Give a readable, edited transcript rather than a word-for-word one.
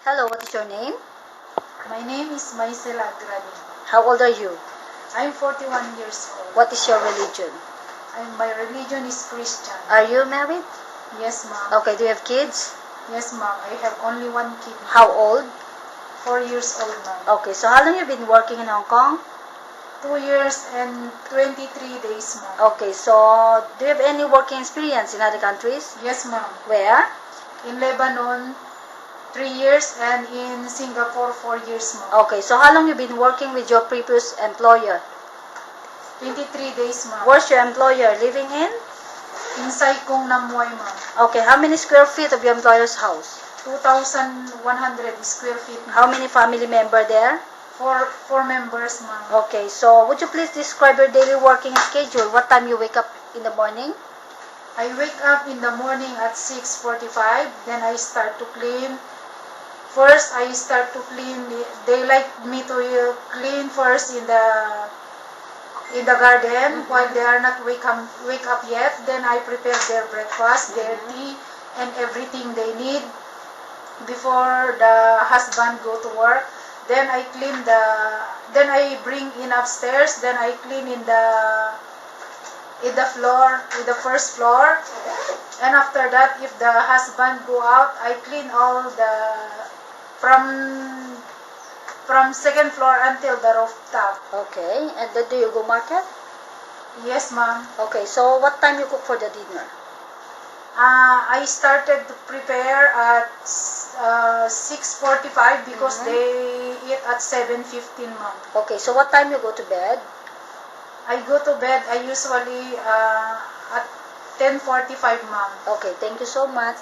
Hello, what is your name? My name is Maisela Agrani. How old are you? I'm 41 years old. What is your religion? My religion is Christian. Are you married? Yes, ma'am. Okay, do you have kids? Yes, ma'am. I have only one kid. How old? 4 years old, ma'am. Okay, so how long have you been working in Hong Kong? 2 years and 23 days, ma'am. Okay, so do you have any working experience in other countries? Yes, ma'am. Where? In Lebanon, 3 years, and in Singapore, 4 years, ma'am. Okay, so how long have you been working with your previous employer? 23 days, ma'am. Where's your employer living in? In Saikong Namuay, ma'am. Okay, how many square feet of your employer's house? 2,100 square feet. How many family member there? Four members, ma'am. Okay, so would you please describe your daily working schedule? What time you wake up in the morning? I wake up in the morning at 6:45. Then I start to clean. First, I start to clean. They like me to clean first in the garden while they are not wake up yet. Then I prepare their breakfast, their tea, and everything they need before the husband go to work. Then I clean then I bring in upstairs. Then I clean in the floor, in the first floor. And after that, if the husband go out, I clean all the from second floor until the rooftop. Okay, and then do you go market? Yes, ma'am. Okay, so what time you cook for the dinner? I started to prepare at 6:45 because they eat at 7:15, ma'am. Okay, so what time you go to bed? I go to bed, I usually at 10:45, ma'am. Okay, thank you so much.